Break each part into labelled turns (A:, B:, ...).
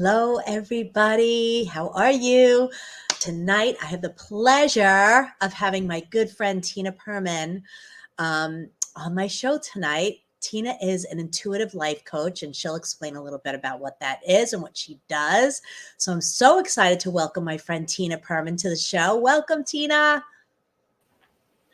A: Hello, everybody. How are you? Tonight, I have the pleasure of having my good friend Tina Perman on my show tonight. Tina is an intuitive life coach, and she'll explain a little bit about what that is and what she does. So I'm so excited to welcome my friend Tina Perman to the show. Welcome, Tina.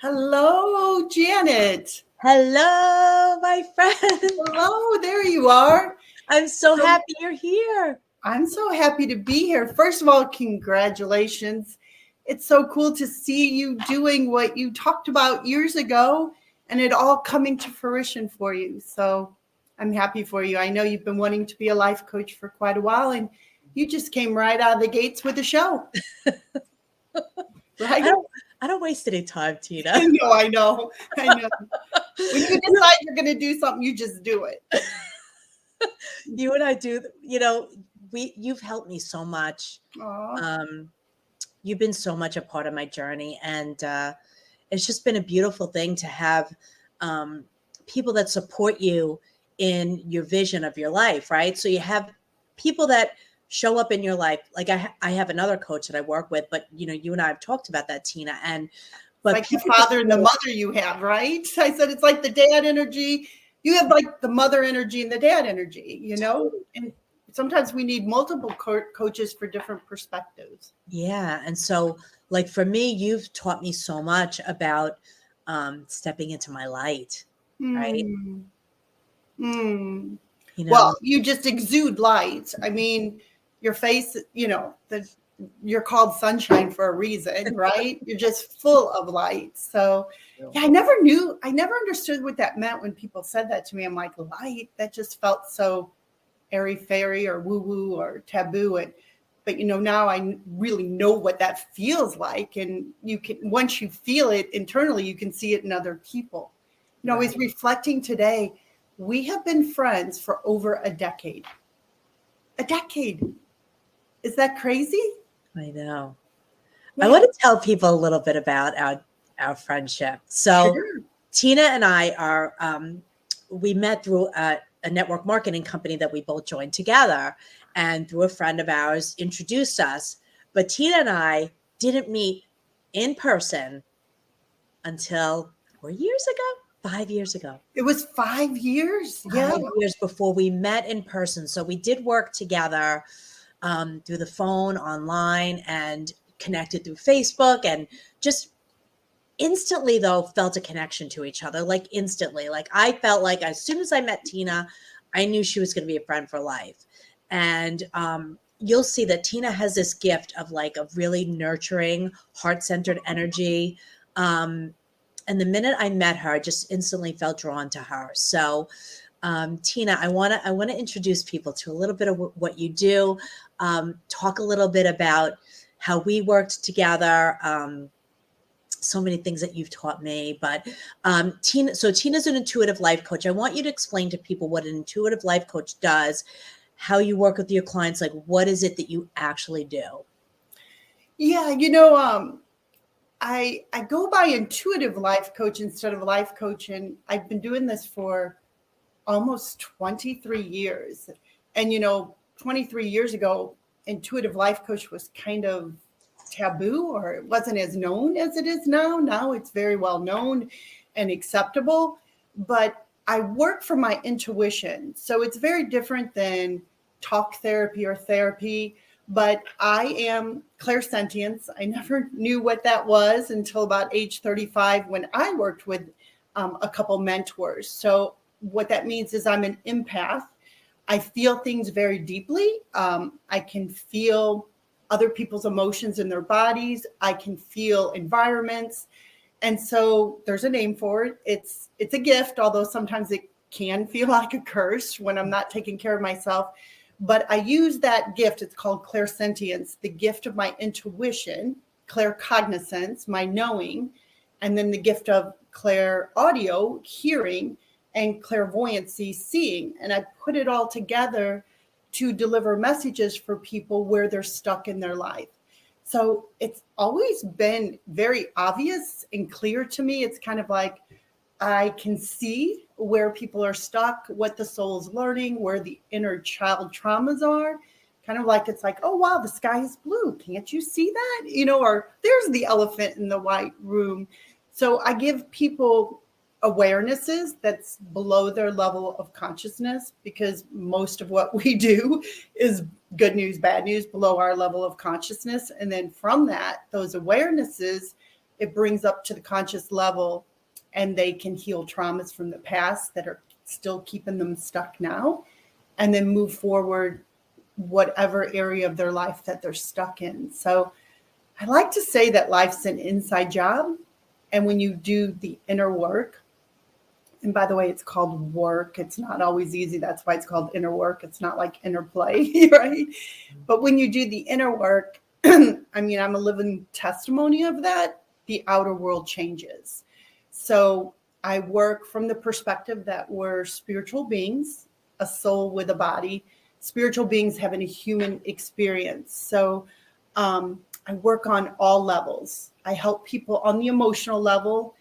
B: Hello, Janet.
A: Hello, my friend.
B: Hello, there you are.
A: I'm so happy you're here.
B: I'm so happy to be here. First of all, congratulations. It's so cool to see you doing what you talked about years ago and it all coming to fruition for you. So I'm happy for you. I know you've been wanting to be a life coach for quite a while, and you just came right out of the gates with the show. Right?
A: I don't waste any time, Tina.
B: I know. When you decide you're going to do something, you just do it.
A: You and I do, you've helped me so much. You've been so much a part of my journey, and it's just been a beautiful thing to have people that support you in your vision of your life, right? So you have people that show up in your life. Like I have another coach that I work with, but you and I have talked about that, Tina. But
B: like the father and the mother you have, right? I said it's like the dad energy. You have like the mother energy and the dad energy, and sometimes we need multiple coaches for different perspectives.
A: Yeah. And so like for me, you've taught me so much about stepping into my light, right?
B: Well, you just exude light. I mean, your face, you're called sunshine for a reason, right? You're just full of light. So yeah, I never understood what that meant when people said that to me. I'm like, light, that just felt so airy fairy or woo woo or taboo. But now I really know what that feels like. And once you feel it internally, you can see it in other people. I was reflecting today. We have been friends for over a decade. A decade. Is that crazy?
A: I know. Yeah. I want to tell people a little bit about our friendship. So sure. Tina and I are, we met through a network marketing company that we both joined together, and through a friend of ours introduced us. But Tina and I didn't meet in person until 4 years ago. 5 years ago.
B: It was 5 years?
A: Yeah. 5 years before we met in person. So we did work together through the phone, online, and connected through Facebook, and just instantly, though, felt a connection to each other, like instantly. Like I felt like as soon as I met Tina, I knew she was going to be a friend for life. And you'll see that Tina has this gift of like a really nurturing, heart-centered energy. And the minute I met her, I just instantly felt drawn to her. So, Tina, I want to introduce people to a little bit of what you do. Talk a little bit about how we worked together. So many things that you've taught me. But Tina's an intuitive life coach. I want you to explain to people what an intuitive life coach does, how you work with your clients. Like, what is it that you actually do?
B: Yeah, I go by intuitive life coach instead of life coach, and I've been doing this for almost 23 years. And 23 years ago, intuitive life coach was kind of taboo, or it wasn't as known as it is now. Now it's very well known and acceptable, but I work from my intuition. So it's very different than talk therapy or therapy. But I am clairsentience. I never knew what that was until about age 35 when I worked with a couple mentors. So what that means is I'm an empath. I feel things very deeply. I can feel other people's emotions in their bodies. I can feel environments. And so there's a name for it. It's a gift, although sometimes it can feel like a curse when I'm not taking care of myself. But I use that gift. It's called clairsentience, the gift of my intuition, claircognizance, my knowing, and then the gift of clairaudio, hearing, and clairvoyancy, seeing. And I put it all together to deliver messages for people where they're stuck in their life. So it's always been very obvious and clear to me. It's kind of like I can see where people are stuck, what the soul's learning, where the inner child traumas are. kind of like, it's like, oh, wow, the sky is blue. Can't you see that? Or there's the elephant in the white room. So I give people awarenesses that's below their level of consciousness, because most of what we do is good news, bad news, below our level of consciousness. And then from that, those awarenesses, it brings up to the conscious level, and they can heal traumas from the past that are still keeping them stuck now, and then move forward whatever area of their life that they're stuck in. So I like to say that life's an inside job. And when you do the inner work, and by the way, it's called work. It's not always easy. That's why it's called inner work. It's not like inner play, right? But when you do the inner work, I mean, I'm a living testimony of that. The outer world changes. So I work from the perspective that we're spiritual beings, a soul with a body, spiritual beings having a human experience. So I work on all levels. I help people on the emotional level.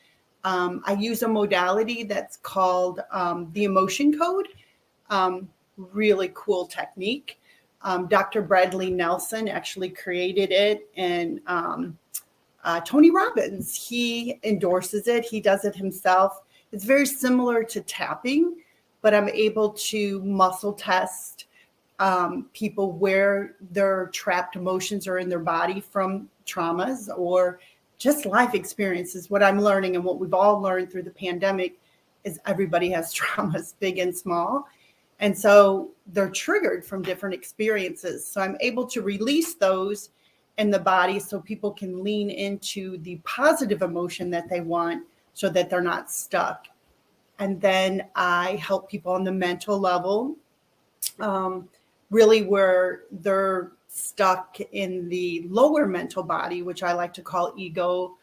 B: I use a modality that's called the emotion code. Really cool technique. Dr. Bradley Nelson actually created it, and Tony Robbins, he endorses it. He does it himself. It's very similar to tapping, but I'm able to muscle test people where their trapped emotions are in their body from traumas or just life experiences. What I'm learning, and what we've all learned through the pandemic, is everybody has traumas, big and small. And so they're triggered from different experiences. So I'm able to release those in the body so people can lean into the positive emotion that they want, so that they're not stuck. And then I help people on the mental level, really where they're stuck in the lower mental body, which I like to call ego,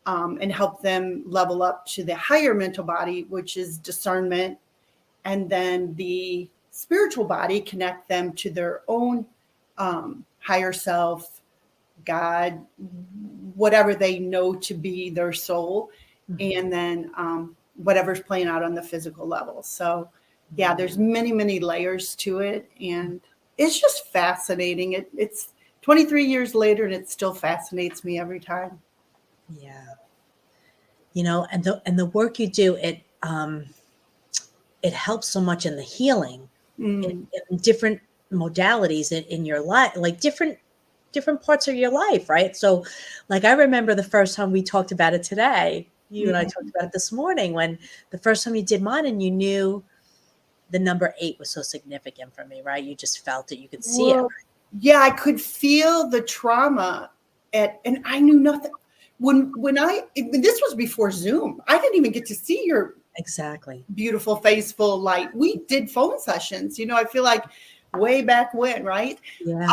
B: and help them level up to the higher mental body, which is discernment. And then the spiritual body, connect them to their own higher self, God, whatever they know to be their soul. And then whatever's playing out on the physical level. So yeah, there's many, many layers to it. And it's just fascinating. It's 23 years later, and it still fascinates me every time.
A: Yeah. And the work you do, it helps so much in the healing in different modalities in your life, like different parts of your life, right? So like I remember the first time we talked about it today, you and I talked about it this morning, when the first time you did mine, and you knew the number 8 was so significant for me, right? You just felt it, you could see it.
B: Yeah, I could feel the trauma and I knew nothing. When this was before Zoom, I didn't even get to see your
A: Exactly
B: beautiful face full of light. We did phone sessions, I feel like way back when, right?
A: Yeah.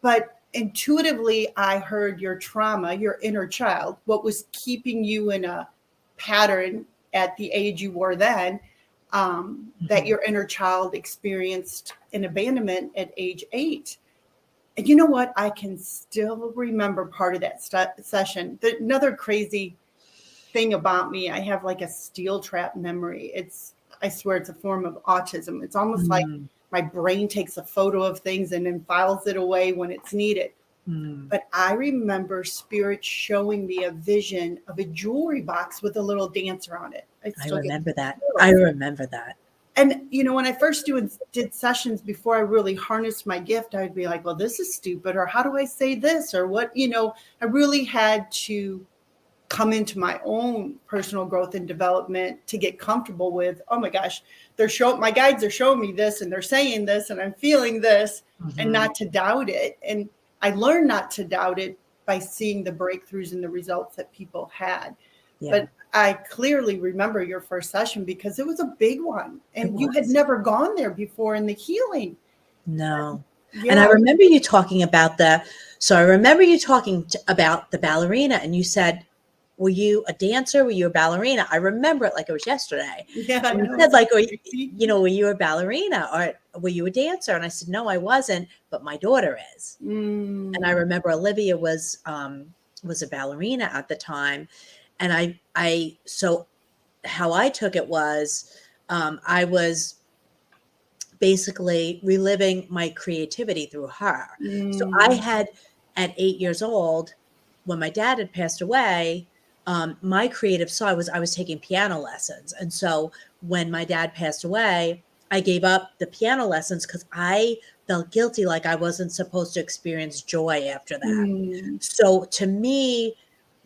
B: But intuitively, I heard your trauma, your inner child, what was keeping you in a pattern at the age you were then, that your inner child experienced an abandonment at age 8. And you know what? I can still remember part of that session. Another crazy thing about me, I have like a steel trap memory. I swear it's a form of autism. It's almost like my brain takes a photo of things and then files it away when it's needed. But I remember Spirit showing me a vision of a jewelry box with a little dancer on it.
A: I remember that. I remember that.
B: And, when I first did sessions, before I really harnessed my gift, I'd be like, well, this is stupid. Or how do I say this? Or what, I really had to come into my own personal growth and development to get comfortable with, oh my gosh, my guides are showing me this, and they're saying this, and I'm feeling this, and not to doubt it. And I learned not to doubt it by seeing the breakthroughs and the results that people had. Yeah. But I clearly remember your first session because it was a big one, and you had never gone there before in the healing.
A: No. Yeah. And I remember you talking about about the ballerina, and you said, were you a dancer? Were you a ballerina? I remember it like it was yesterday.
B: Yeah.
A: And you said like, were you a ballerina or were you a dancer? And I said, no, I wasn't, but my daughter is. And I remember Olivia was a ballerina at the time. And so how I took it was, I was basically reliving my creativity through her. So I had, at 8 years old, when my dad had passed away, my creative side was I was taking piano lessons. And so when my dad passed away, I gave up the piano lessons because I felt guilty, like I wasn't supposed to experience joy after that.
B: Mm.
A: So to me,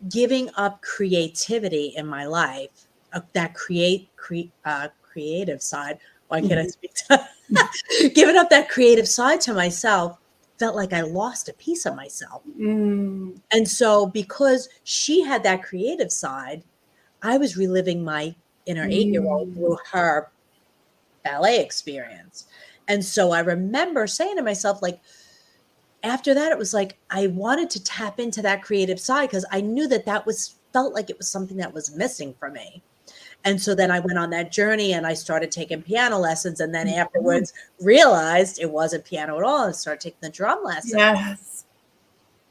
A: giving up creativity in my life, that creative side. Why can't I speak to giving up that creative side to myself felt like I lost a piece of myself.
B: Mm.
A: And so because she had that creative side, I was reliving my inner 8-year-old through
B: Mm.
A: her ballet experience. And so I remember saying to myself, like, after that, it was like I wanted to tap into that creative side because I knew that felt like it was something that was missing for me. And so then I went on that journey and I started taking piano lessons, and then
B: Mhm.
A: afterwards realized it wasn't piano at all and started taking the drum lessons.
B: Yes.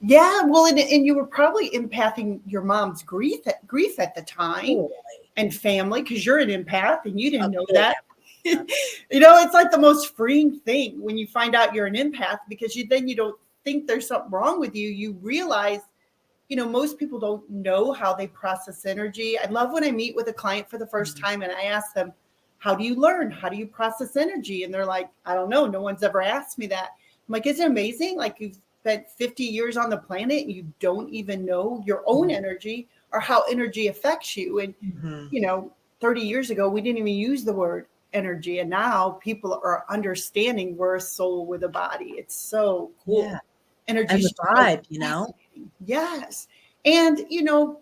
B: Yeah, well, and you were probably empathing your mom's grief at the time
A: Totally.
B: and family because you're an empath and you didn't know
A: Oh,
B: that.
A: yeah.
B: It's like the most freeing thing when you find out you're an empath because you don't think there's something wrong with you. You realize, most people don't know how they process energy. I love when I meet with a client for the first
A: Mhm.
B: time and I ask them, how do you learn? How do you process energy? And they're like, I don't know. No one's ever asked me that. I'm like, isn't it amazing? Like you've spent 50 years on the planet and you don't even know your own
A: Mhm.
B: energy or how energy affects you. And,
A: Mhm.
B: 30 years ago, we didn't even use the word energy. And now people are understanding we're a soul with a body. It's so
A: Yeah.
B: cool. Energy
A: And the
B: is so
A: vibe,
B: fascinating. Yes. And,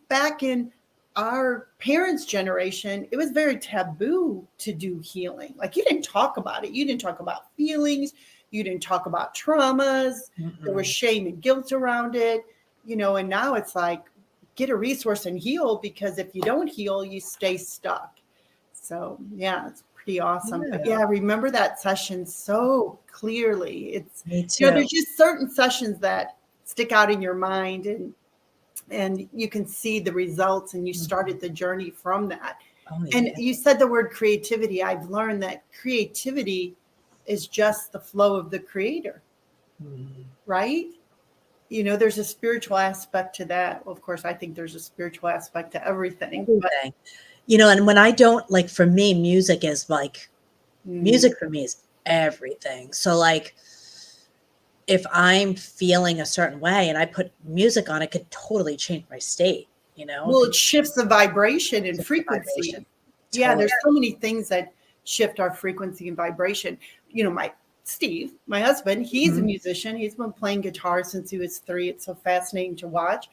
B: back in our parents' generation, it was very taboo to do healing. Like you didn't talk about it. You didn't talk about feelings. You didn't talk about traumas. There was
A: Mm-mm.
B: shame and guilt around it, and now it's like get a resource and heal because if you don't heal, you stay stuck. So, yeah, it's pretty awesome. But
A: Yeah,
B: yeah, I remember that session so clearly. It's,
A: me too.
B: there's just certain sessions that stick out in your mind and you can see the results and you
A: Mhm.
B: started the journey from that.
A: Oh,
B: And
A: yeah.
B: you said the word creativity. I've learned that creativity is just the flow of the creator,
A: Mhm.
B: right? There's a spiritual aspect to that. Well, of course, I think there's a spiritual aspect to everything, but
A: Everything. And when I don't like, for me,
B: mm,
A: music for me is everything. So, like, if I'm feeling a certain way and I put music on, it could totally change my state, It
B: well,
A: could
B: it shifts the vibration and
A: shift the vibration.
B: frequency. Yeah,
A: Totally.
B: there's so many things that shift our frequency and vibration. My Steve, my husband, he's a
A: Mhm.
B: musician. He's been playing guitar since he was 3. It's so fascinating to watch.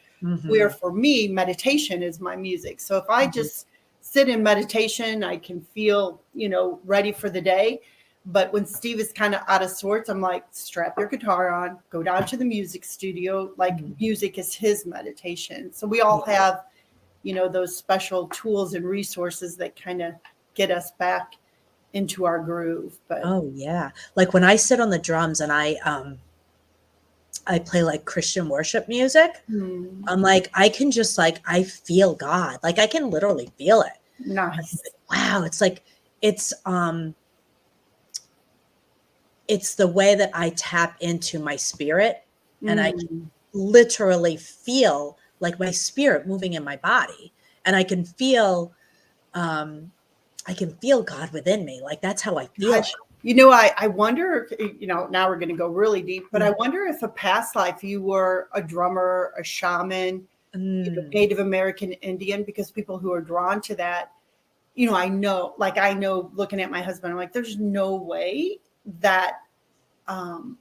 B: Where
A: Mhm.
B: for me, meditation is my music. So if I
A: Mhm.
B: just sit in meditation, I can feel, ready for the day. But when Steve is kind of out of sorts, I'm like, strap your guitar on, go down to the music studio. Like
A: Mhm.
B: music is his meditation. So we all
A: Yeah.
B: have, those special tools and resources that kind of get us back into our groove. But
A: Oh, yeah. Like, when I sit on the drums and I play, like, Christian worship music,
B: hmm,
A: I'm like, I can just, like, I feel God. Like, I can literally feel it. I'm
B: nice.
A: like, wow, it's like it's, it's the way that I tap into my spirit, and I can
B: Mm.
A: literally feel, like, my spirit moving in my body, and um I can feel God within me. Like, that's how I feel
B: Gosh,
A: it.
B: I wonder if, now we're going to go really deep, but I
A: Mhm.
B: wonder if a past life you were a drummer, a shaman,
A: Mm.
B: Native American Indian, because people who are drawn to that, I know looking at my husband, I'm like, there's no way that um,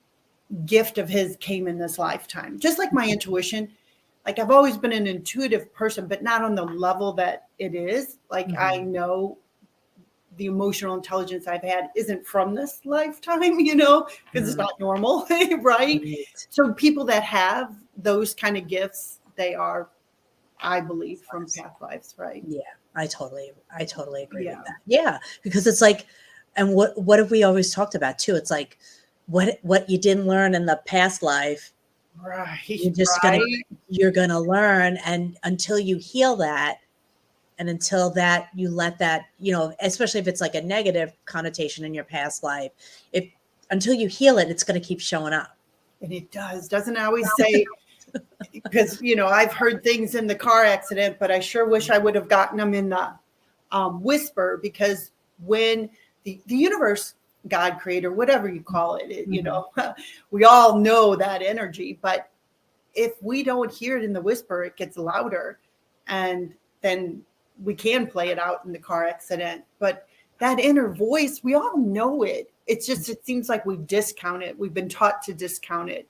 B: gift of his came in this lifetime. Just like my intuition, like I've always been an intuitive person, but not on the level that it is. Like I
A: Mhm.
B: know the emotional intelligence I've had isn't from this lifetime, because it's
A: Mhm.
B: not normal, right?
A: Right.
B: So people that have those kind of gifts, they are, I believe, from
A: Lives.
B: past lives, right?
A: Yeah, I totally agree with
B: Yeah.
A: that. Yeah, because it's like, and what have we always talked about too? It's like, what you didn't learn in the past life,
B: Right.
A: you're just gonna
B: Right.
A: you're gonna learn, and until you heal that, And until that, you let that, especially if it's like a negative connotation in your past life, if until you heal it, it's going to keep showing up.
B: And it does. Doesn't always say, because, I've heard things in the car accident, but I sure wish I would have gotten them in the whisper, because when the universe, God, creator, whatever you call it, we all know that energy. But if we don't hear it in the whisper, it gets louder, and then we can play it out in the car accident. But that inner voice, we all know it. It's just, it seems like we discount it. We've been taught to discount it.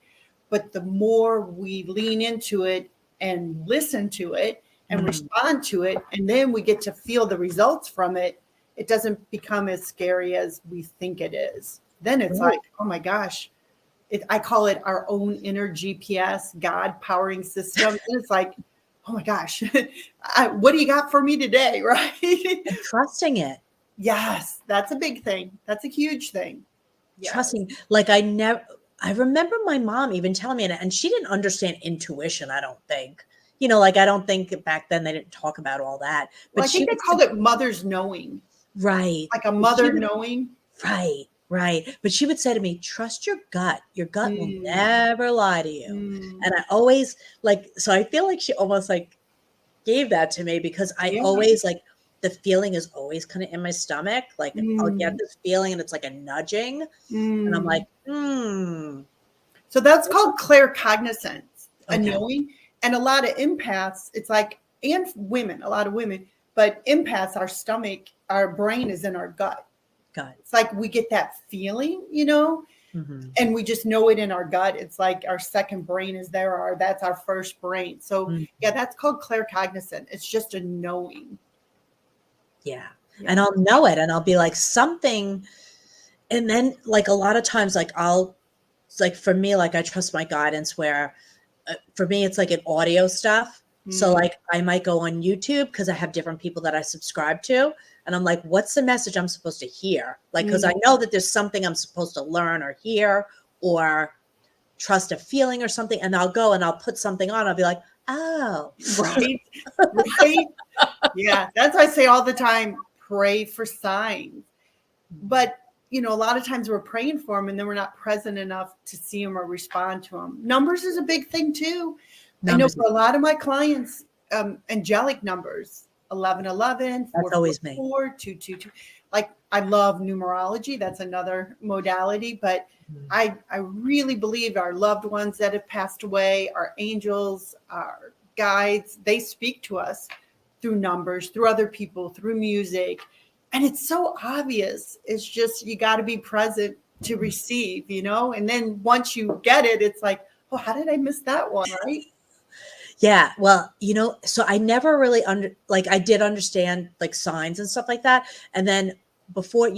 B: But the more we lean into it and listen to it and respond to it, and then we get to feel the results from it, it doesn't become as scary as we think it is. Then it's like, oh my gosh, I call it our own inner GPS, God powering system. And it's like, oh my gosh, what do you got for me today? Right?
A: And trusting it.
B: Yes, that's a big thing. That's a huge thing. Yes.
A: Trusting, like I remember my mom even telling me, and she didn't understand intuition, I don't think. I don't think back then they didn't talk about all that. But
B: well, I think they called it mother's knowing.
A: Right.
B: Like a mother knowing.
A: Right. Right. But she would say to me, trust your gut. Your gut will never lie to you. And I always so I feel like she almost gave that to me, because I always the feeling is always kind of in my stomach. I'll get this feeling and it's like a nudging. And I'm like,
B: So that's called claircognizance, a knowing. And a lot of empaths, it's like, and women, a lot of women, but empaths, our stomach, our brain is in our gut. It's like we get that feeling, and we just know it in our gut. It's like our second brain is there, or that's our first brain. So that's called claircognizant. It's just a knowing.
A: Yeah. And I'll know it, and I'll be like something. And then a lot of times, for me, I trust my guidance, where for me, it's an audio stuff. So I might go on YouTube, because I have different people that I subscribe to. And I'm like, what's the message I'm supposed to hear? Because I know that there's something I'm supposed to learn or hear or trust a feeling or something. And I'll go and I'll put something on. I'll be like, oh.
B: Right. Right. Yeah. That's why I say all the time, pray for signs. But, a lot of times we're praying for them, and then we're not present enough to see them or respond to them. Numbers is a big thing too. I know for a lot of my clients, angelic numbers, 1111, 444, 222. I love numerology. That's another modality. But I really believe our loved ones that have passed away, our angels, our guides, they speak to us through numbers, through other people, through music. And it's so obvious. It's just, you got to be present to receive, and then once you get it, it's like, oh, how did I miss that one? Right.
A: Yeah. Well, so I never really I did understand signs and stuff like that. And then before,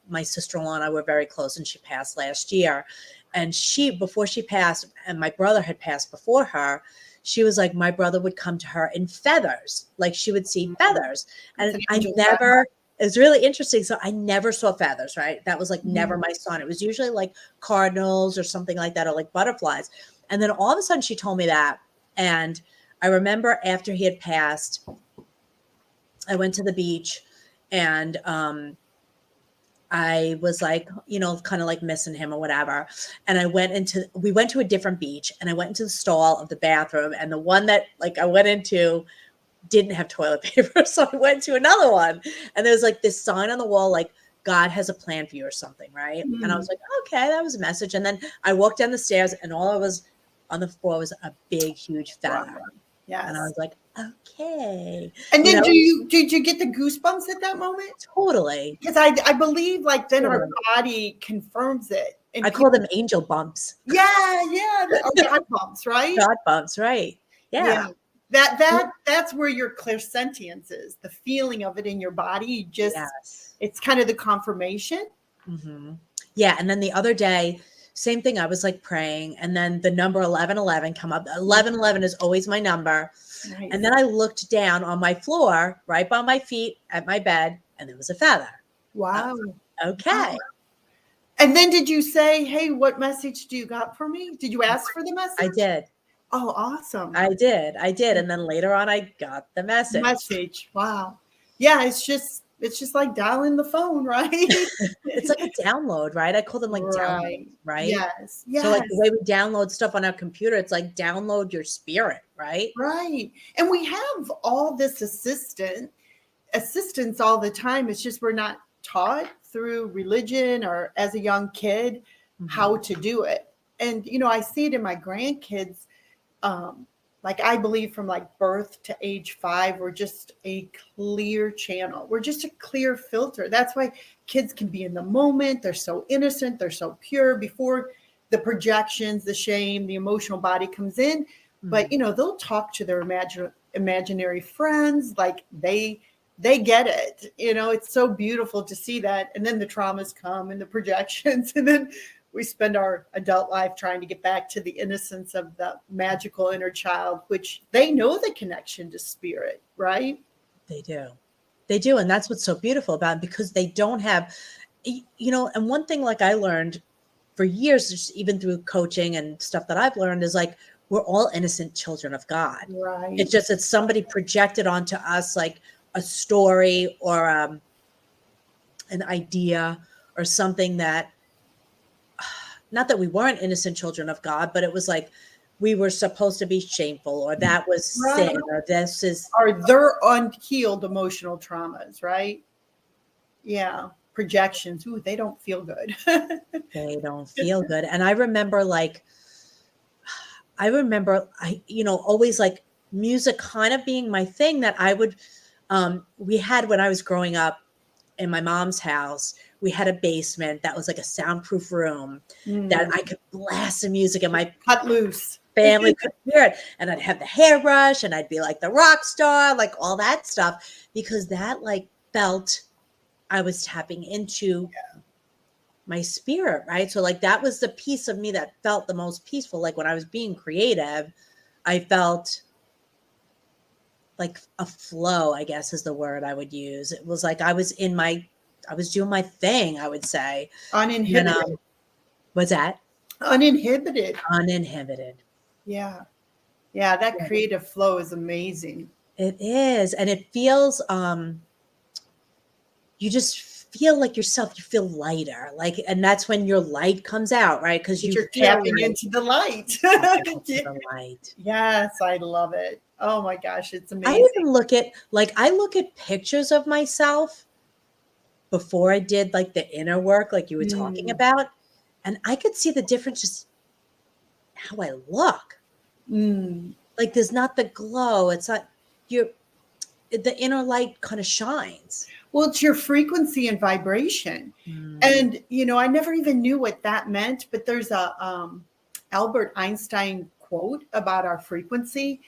A: my sister-in-law and I were very close, and she passed last year. And before she passed, and my brother had passed before her, she was like, my brother would come to her in feathers. She would see feathers. And it was really interesting. So I never saw feathers, right? That was never my sign. It was usually cardinals or something like that, or butterflies. And then all of a sudden she told me that. And I remember after he had passed, I went to the beach, and I was kind of missing him or whatever. And we went to a different beach, and I went into the stall of the bathroom, and the one that I went into didn't have toilet paper. So I went to another one, and there was this sign on the wall, God has a plan for you or something. Right. And I was like, okay, that was a message. And then I walked down the stairs, and all I was on the floor was a big, huge feather.
B: Wow. Yes.
A: And I was like, okay.
B: And then did you get the goosebumps at that moment?
A: Totally.
B: Because I believe then our body confirms it. And
A: I call them angel bumps.
B: Yeah. God bumps, right?
A: God bumps, right. Yeah.
B: That's where your clairsentience is, the feeling of it in your body. It's kind of the confirmation.
A: Mm-hmm. Yeah. And then the other day, same thing. I was praying, and then the number 1111 come up. 1111 is always my number. Nice. And then I looked down on my floor, right by my feet at my bed, and there was a feather.
B: Wow.
A: Okay.
B: Wow. And then did you say, hey, what message do you got for me? Did you ask for the message?
A: I did.
B: Oh, awesome.
A: I did. I did. And then later on, I got the message.
B: Message. Wow. Yeah, it's just like dialing the phone, right?
A: It's like a download, right? I call them like downloads,
B: Right.
A: right?
B: Yes.
A: So like the
B: Yes.
A: way we download stuff on our computer, it's like download your spirit, right?
B: Right. And we have all this assistance all the time. It's just we're not taught through religion or as a young kid how
A: Mhm.
B: to do it. And I see it in my grandkids. Like I believe from like birth to age 5, we're just a clear channel. We're just a clear filter. That's why kids can be in the moment. They're so innocent. They're so pure before the projections, the shame, the emotional body comes in. But
A: Mhm.
B: they'll talk to their imaginary friends like they get it. It's so beautiful to see that. And then the traumas come and the projections, and then we spend our adult life trying to get back to the innocence of the magical inner child, which they know the connection to spirit, right?
A: They do. They do. And that's what's so beautiful about it, because they don't have, and one thing like I learned for years, just even through coaching and stuff that I've learned, is like we're all innocent children of God.
B: Right.
A: It's just that somebody projected onto us like a story or an idea or something that, not that we weren't innocent children of God, but it was like we were supposed to be shameful, or that was
B: Right.
A: sin, or this is,
B: Are their unhealed emotional traumas, right? Yeah. Projections. Ooh, they don't feel good.
A: they don't feel good. And always like music kind of being my thing, that I would, we had when I was growing up in my mom's house, we had a basement that was like a soundproof room that
B: Mm.
A: I could blast the music and my
B: Cut loose.
A: family could hear it. And I'd have the hairbrush and I'd be like the rock star, like all that stuff, because that like felt I was tapping into my spirit, right? So like that was the piece of me that felt the most peaceful. Like when I was being creative, I felt like a flow, I guess is the word I would use. It was like I was doing my thing, I would say. And
B: Uninhibited.
A: what's that?
B: Uninhibited.
A: Uninhibited.
B: Yeah. Yeah. That
A: Yeah,
B: creative flow is amazing.
A: it is. And it feels you just feel like yourself, you feel lighter. Like, and that's when your light comes out, right? Because
B: But
A: you
B: you're
A: feel
B: tapping
A: like
B: into the light.
A: tapping into the light.
B: Yes, I love it. Oh my gosh, it's
A: I
B: amazing.
A: even I look at pictures of myself before I did like the inner work, like you were talking
B: Mm,
A: about, and I could see the difference just how I look.
B: mm.
A: Like there's not the glow. It's not your the inner light kind of shines.
B: Well, it's your frequency and vibration.
A: Mm,
B: And, I never even knew what that meant, but there's a Albert Einstein quote about our frequency.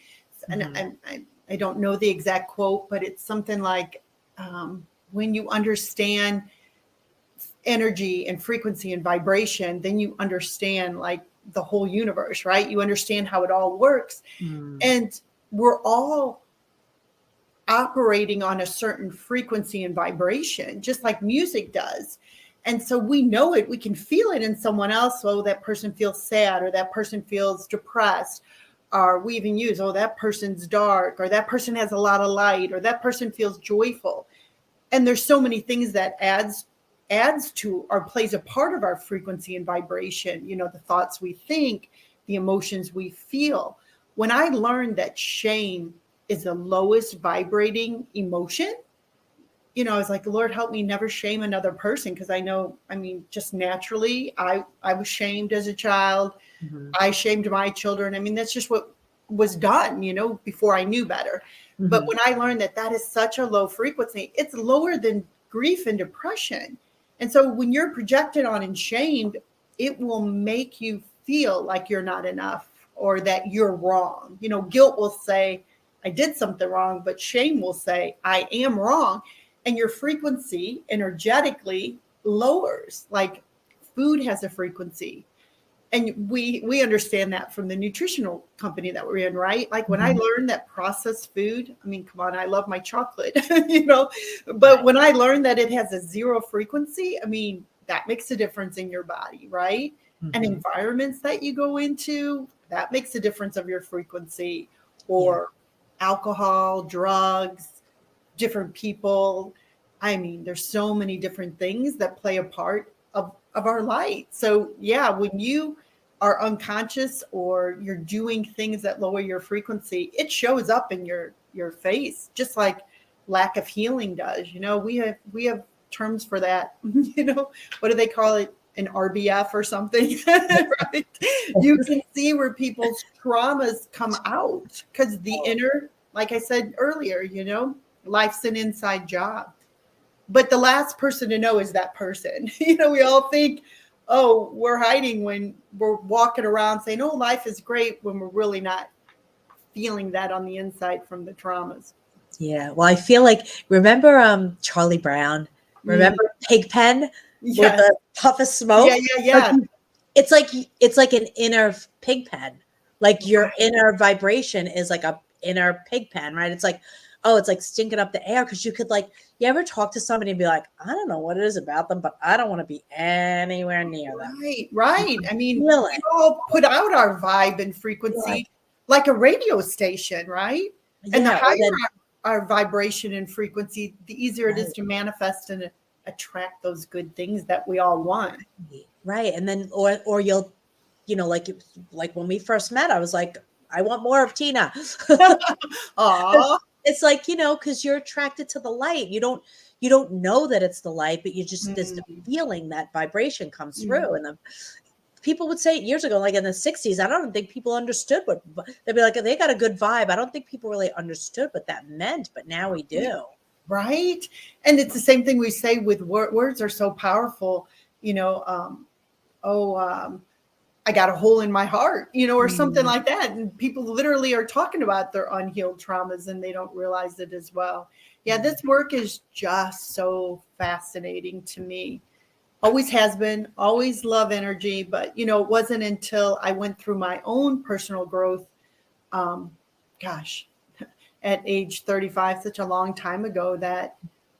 B: And
A: mhm,
B: I don't know the exact quote, but it's something like when you understand energy and frequency and vibration, then you understand like the whole universe, right? You understand how it all works.
A: mm,
B: And we're all operating on a certain frequency and vibration, just like music does. And so we know it, we can feel it in someone else. Oh, that person feels sad, or that person feels depressed. Or we even use, oh, that person's dark, or that person has a lot of light, or that person feels joyful. And there's so many things that adds to or plays a part of our frequency and vibration, the thoughts we think, the emotions we feel. When I learned that shame is the lowest vibrating emotion, I was like, Lord, help me never shame another person, because I know, I mean, just naturally, I was shamed as a child.
A: mhm,
B: I shamed my children. I mean, that's just what was done, before I knew better. But
A: mhm.
B: when I learned that that is such a low frequency, it's lower than grief and depression. And so when you're projected on and shamed, it will make you feel like you're not enough or that you're wrong. Guilt will say, I did something wrong, but shame will say, I am wrong. And your frequency energetically lowers. Like food has a frequency, and we understand that from the nutritional company that we're in, right? Like when I
A: Mhm.
B: learned that processed food, I mean, come on, I love my chocolate, but
A: Right.
B: when I learned that it has a zero frequency, I mean, that makes a difference in your body, right? And
A: Mhm.
B: environments that you go into, that makes a difference of your frequency, or alcohol, drugs, different people. I mean, there's so many different things that play a part of our light. So yeah, when you are unconscious or you're doing things that lower your frequency, it shows up in your face, just like lack of healing does. You know, we have terms for that. You know, what do they call it? An RBF or something, right? You can see where people's traumas come out because the inner, like I said earlier, you know, life's an inside job. But the last person to know is that person. You know, we all think, oh, we're hiding when we're walking around saying, oh, life is great, when we're really not feeling that on the inside from the traumas.
A: Yeah. Well, I feel like, remember Charlie Brown? Remember Pigpen with
B: Yes.
A: the puff of
B: Yeah,
A: smoke?
B: yeah,
A: Like,
B: yeah.
A: it's like an inner pig pen. Like your inner vibration is like a inner pig pen, right? It's like, oh, it's like stinking up the air, because you could, like, you ever talk to somebody and be like, I don't know what it is about them, but I don't want to be anywhere near them.
B: Right, right. I mean,
A: Feel
B: we
A: it.
B: all put out our vibe and
A: Yeah.
B: frequency like a radio station, right? And the
A: Yeah.
B: higher
A: Well, then,
B: our vibration and frequency, the easier it is
A: right.
B: to manifest and attract those good things that we all want.
A: Right. And then, or you'll, you know, like when we first met, I was like, I want more of Tina.
B: Aw.
A: It's like, you know, because you're attracted to the light. You don't know that it's the light, but you just, there's the
B: Mm,
A: feeling, that vibration comes through.
B: mm.
A: And the people would say years ago, like in the 60s, I don't think people understood what they'd be like, they got a good vibe. I don't think people really understood what that meant, but now we do.
B: Right. And it's the same thing we say with words are so powerful, you know, oh, I got a hole in my heart, you know, or something
A: Mm,
B: like that. And people literally are talking about their unhealed traumas and they don't realize it as well. Yeah,
A: yeah.
B: this work is just so fascinating to me. Always has been, always love energy. But, you know, it wasn't until I went through my own personal growth, um, gosh, at age 35, such a long time ago, that,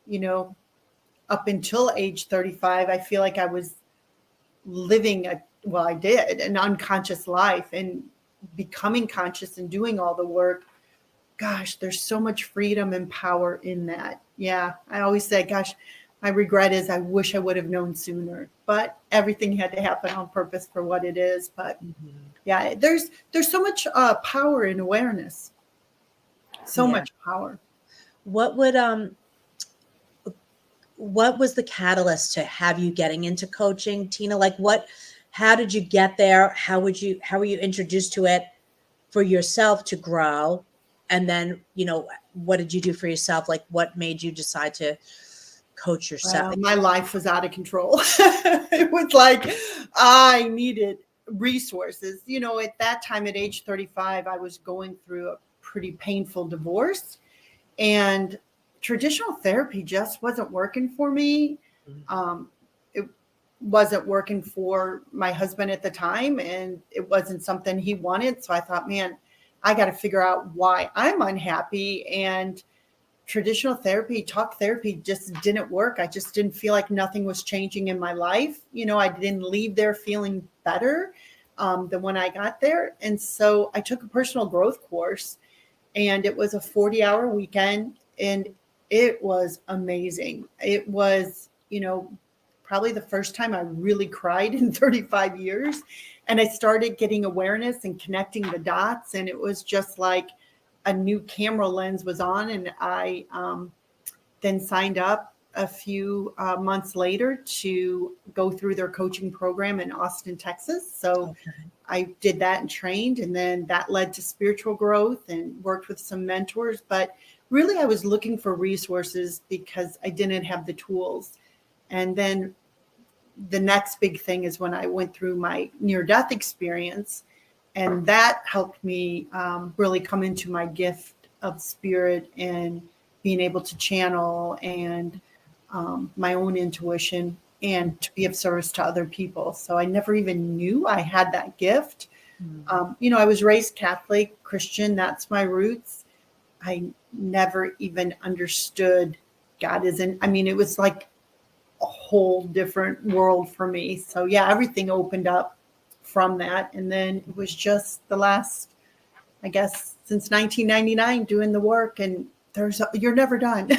B: you know, up until age 35, I feel like I was living well, I did an unconscious life, and becoming conscious and doing all the work. Gosh, there's so much freedom and power in that. Yeah, I always say, gosh, my regret is I wish I would have known sooner, but everything had to happen on purpose for what it is. But
A: Mhm.
B: yeah, there's so much power in awareness, so
A: Yeah.
B: much power.
A: What would, what was the catalyst to have you getting into coaching, Tina? Like, how did you get there? How were you introduced to it for yourself to grow? And then, you know, what did you do for yourself? Like, what made you decide to coach yourself?
B: My life was out of control. It was like I needed resources. You know, at that time, at age 35, I was going through a pretty painful divorce, and traditional therapy just wasn't working for me. It wasn't working for my husband at the time, and it wasn't something he wanted. So I thought, man, I got to figure out why I'm unhappy. And traditional therapy, talk therapy just didn't work. I just didn't feel like nothing was changing in my life. You know, I didn't leave there feeling better than when I got there. And so I took a personal growth course, and it was a 40-hour weekend, and it was amazing. It was, you know, probably the first time I really cried in 35 years. And I started getting awareness and connecting the dots. And it was just like a new camera lens was on. And I then signed up a few months later to go through their coaching program in Austin, Texas. So
A: Okay.
B: I did that and trained, and then that led to spiritual growth and worked with some mentors. But really, I was looking for resources because I didn't have the tools. And then the next big thing is when I went through my near-death experience, and that helped me really come into my gift of spirit and being able to channel and my own intuition and to be of service to other people. So I never even knew I had that gift.
A: Mm.
B: You know, I was raised Catholic, Christian. That's my roots. I never even understood God isn't. I mean, it was like a whole different world for me. So yeah, everything opened up from that. And then it was just the last, I guess, since 1999 doing the work, and you're never done.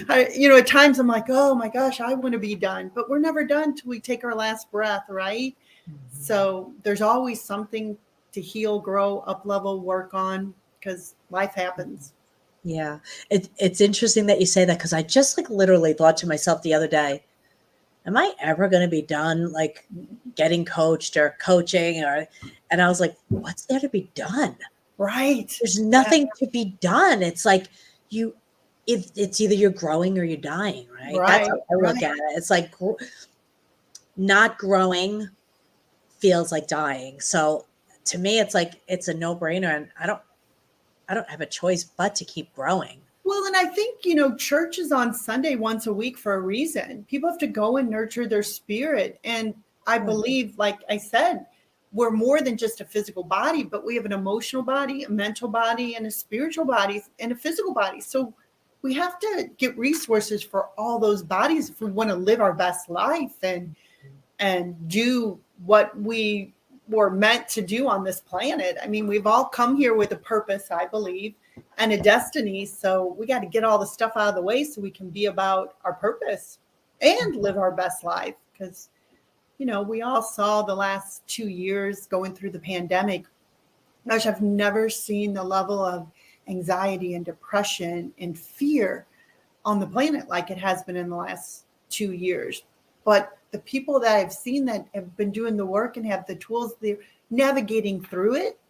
B: At times I'm like, oh my gosh, I want to be done, but we're never done till we take our last breath, right?
A: Mm-hmm.
B: So there's always something to heal, grow, up level, work on, because life happens.
A: Yeah. It's interesting that you say that, because I just like literally thought to myself the other day, am I ever going to be done like getting coached or coaching, and I was like, what's there to be done?
B: Right.
A: There's nothing to be done. It's like it's either you're growing or you're dying, right? That's
B: Right.
A: how I look
B: Right.
A: at it. It's like not growing feels like dying. So to me, it's like it's a no-brainer, and I don't have a choice but to keep growing.
B: Well, and I think, church is on Sunday once a week for a reason. People have to go and nurture their spirit. And I believe, like I said, we're more than just a physical body, but we have an emotional body, a mental body, and a spiritual body, and a physical body. So we have to get resources for all those bodies if we want to live our best life and do what we were meant to do on this planet. I mean, we've all come here with a purpose, I believe, and a destiny. So we got to get all the stuff out of the way so we can be about our purpose and live our best life. Because, we all saw the last 2 years going through the pandemic. Gosh, I've never seen the level of anxiety and depression and fear on the planet like it has been in the last 2 years. But the people that I've seen that have been doing the work and have the tools, they're navigating through it,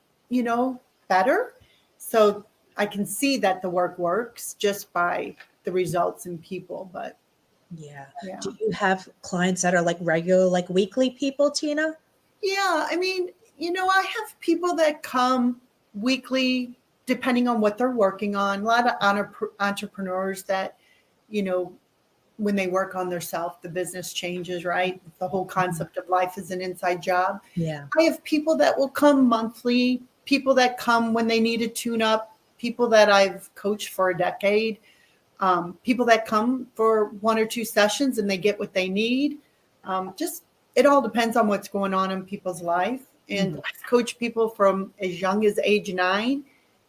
B: better. So I can see that the work works just by the results in people. But
A: Yeah.
B: yeah.
A: Do you have clients that are like regular, like weekly people, Tina?
B: Yeah. I mean, I have people that come weekly, depending on what they're working on. A lot of entrepreneurs that, when they work on their self, the business changes, right? The whole concept of life is an inside job.
A: Yeah.
B: I have people that will come monthly, people that come when they need a tune up, people that I've coached for a decade, people that come for 1 or 2 sessions and they get what they need. Just it all depends on what's going on in people's life. And I've coached people from as young as age 9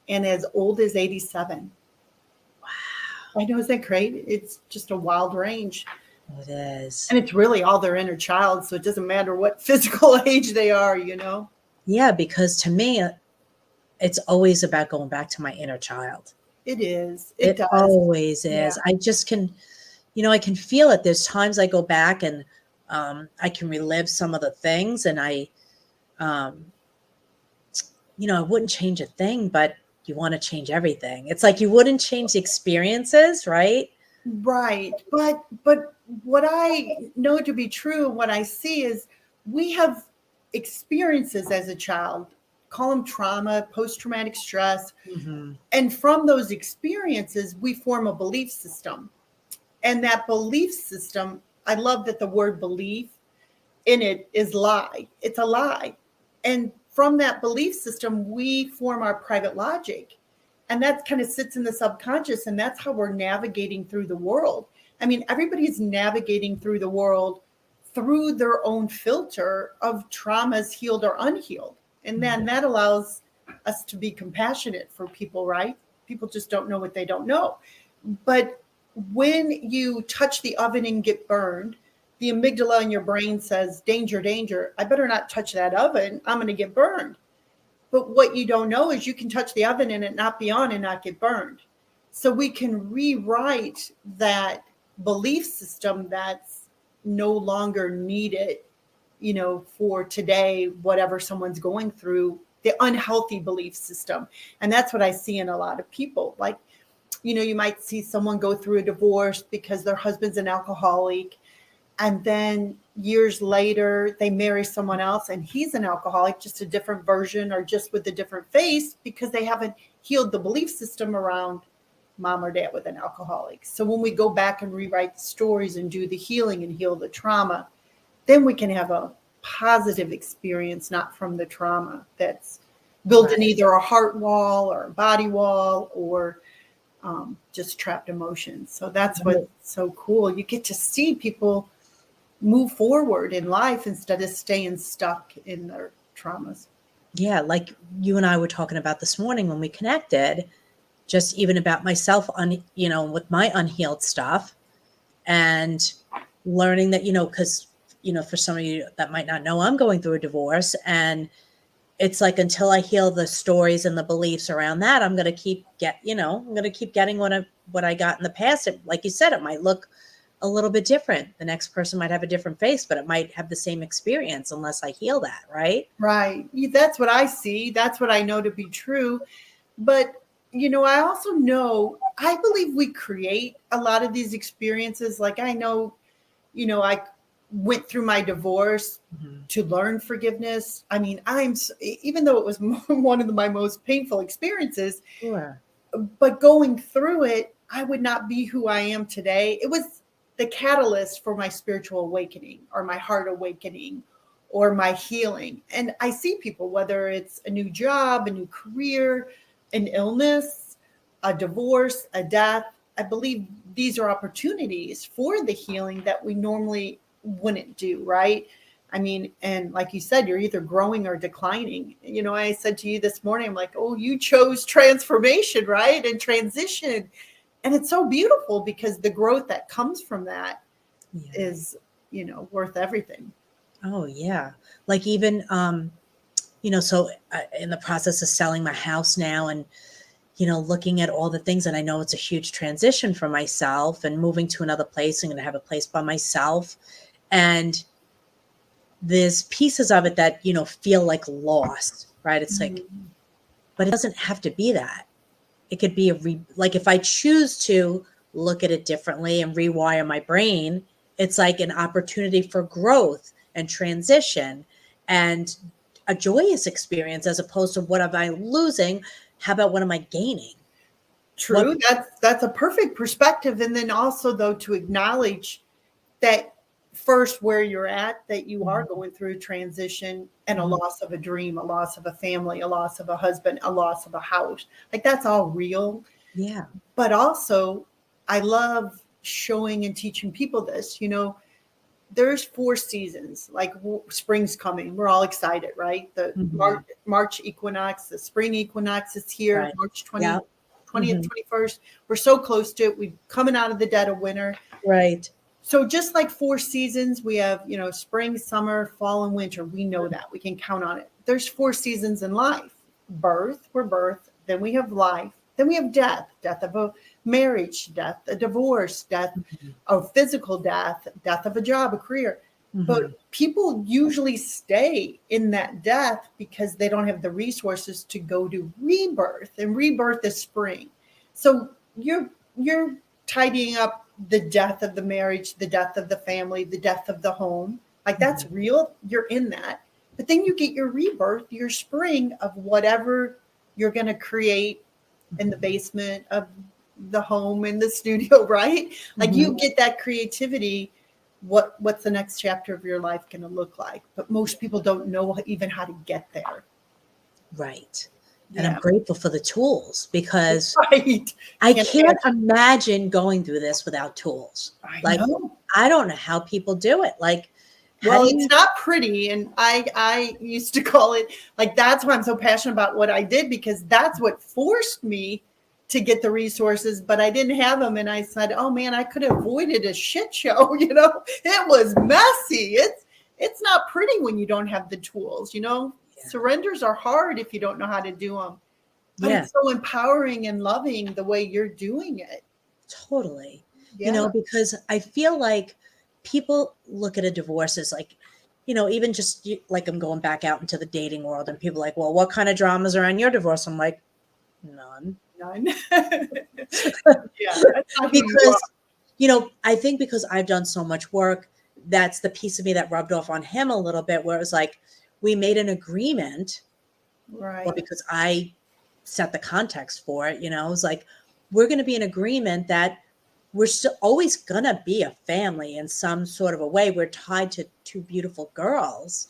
B: and as old as 87. I know, isn't that great? It's just a wild range.
A: It is.
B: And it's really all their inner child. So it doesn't matter what physical age they are,
A: Yeah, because to me, it's always about going back to my inner child.
B: It is. It
A: It
B: does.
A: always
B: Yeah.
A: is. I just can, I can feel it. There's times I go back and I can relive some of the things, and um, I wouldn't change a thing, but you want to change everything. It's like you wouldn't change the experiences, right?
B: Right. But what I know to be true, what I see is we have experiences as a child, call them trauma, post-traumatic stress.
A: Mm-hmm.
B: And from those experiences, we form a belief system. And that belief system, I love that the word belief in it is lie. It's a lie. And from that belief system, we form our private logic. And that kind of sits in the subconscious. And that's how we're navigating through the world. I mean, everybody's navigating through the world through their own filter of traumas, healed or unhealed. And then that allows us to be compassionate for people, right? People just don't know what they don't know. But when you touch the oven and get burned, the amygdala in your brain says, danger, danger. I better not touch that oven. I'm going to get burned. But what you don't know is you can touch the oven and it not be on and not get burned. So we can rewrite that belief system that's no longer needed, for today, whatever someone's going through, the unhealthy belief system. And that's what I see in a lot of people. Like, you might see someone go through a divorce because their husband's an alcoholic. And then years later, they marry someone else and he's an alcoholic, just a different version or just with a different face because they haven't healed the belief system around mom or dad with an alcoholic. So when we go back and rewrite the stories and do the healing and heal the trauma, then we can have a positive experience, not from the trauma that's built in either a heart wall or a body wall or just trapped emotions. So that's what's so cool. You get to see people move forward in life instead of staying stuck in their traumas.
A: Yeah, like you and I were talking about this morning when we connected, just even about myself on, with my unhealed stuff, and learning that, because, for some of you that might not know, I'm going through a divorce, and it's like, until I heal the stories and the beliefs around that, I'm going to I'm going to keep getting what I got in the past. Like you said, it might look a little bit different. The next person might have a different face, but it might have the same experience unless I heal that. Right.
B: Right. That's what I see. That's what I know to be true. But, I also know, I believe we create a lot of these experiences. Like I know, I went through my divorce
A: Mm-hmm.
B: to learn forgiveness. I mean, even though it was one of my most painful experiences,
A: Sure.
B: but going through it, I would not be who I am today. It was the catalyst for my spiritual awakening or my heart awakening or my healing. And I see people, whether it's a new job, a new career, an illness, a divorce, a death, I believe these are opportunities for the healing that we normally wouldn't do, right? I mean, and like you said, you're either growing or declining. I said to you this morning, I'm like, oh, you chose transformation, right? And transition. And it's so beautiful because the growth that comes from that
A: Yeah.
B: is, worth everything.
A: Oh yeah. Like even, so in the process of selling my house now, and, looking at all the things, and I know it's a huge transition for myself, and moving to another place. I'm going to have a place by myself. And there's pieces of it that, feel like lost, right? It's like, but it doesn't have to be that. It could be like, if I choose to look at it differently and rewire my brain, it's like an opportunity for growth and transition and a joyous experience, as opposed to, what am I losing? How about what am I gaining?
B: True. That's a perfect perspective. And then also though, to acknowledge that first where you're at, that you are going through transition and a
A: Mhm.
B: loss of a dream, a loss of a family, a loss of a husband, a loss of a house. Like that's all real.
A: Yeah.
B: But also I love showing and teaching people this, there's 4 seasons, like spring's coming. We're all excited, right? The
A: Mhm.
B: March equinox, the spring equinox is here,
A: Right.
B: March
A: Yeah.
B: 20th,
A: Mhm.
B: 21st. We're so close to it. We're coming out of the dead of winter.
A: Right.
B: So just like 4 seasons, we have, spring, summer, fall, and winter. We know that. We can count on it. There's 4 seasons in life. Birth, we're birth. Then we have life. Then we have death, death of a marriage, death, a divorce, death,
A: Mhm.
B: a physical death, death of a job, a career. But
A: Mhm.
B: people usually stay in that death because they don't have the resources to go to rebirth. And rebirth is spring. So you're tidying up the death of the marriage, the death of the family, the death of the home. Like that's
A: Mhm.
B: real. You're in that. But then you get your rebirth, your spring of whatever you're going to create in the
A: Mhm.
B: basement of the home in the studio, right? Like
A: Mhm.
B: you get that creativity. What's the next chapter of your life going to look like? But most people don't know even how to get there.
A: Right. And I'm
B: Yeah.
A: grateful for the tools, because
B: Right.
A: I
B: Can't
A: can't
B: imagine.
A: imagine going through this without tools.
B: I
A: Like,
B: know.
A: I don't know how people do it. Like, how
B: Well,
A: do
B: it's
A: you?
B: not pretty. And I used to call it, like, that's why I'm so passionate about what I did, because that's what forced me to get the resources, but I didn't have them. And I said, oh man, I could have avoided a shit show. It was messy. It's not pretty when you don't have the tools.
A: Yeah.
B: Surrenders are hard if you don't know how to do them, but
A: Yeah,
B: it's so empowering and loving the way you're doing it.
A: totally.
B: Yeah.
A: Because I feel like people look at a divorce as like, even just like, I'm going back out into the dating world, and people are like, well, what kind of dramas are on your divorce? I'm like, none.
B: None. Yeah, that's not who you are.
A: Because, I think because I've done so much work, that's the piece of me that rubbed off on him a little bit, where it was like, we made an agreement, or
B: Right.
A: because I set the context for it, it was like, we're going to be in agreement that we're still always going to be a family in some sort of a way. We're tied to two beautiful girls.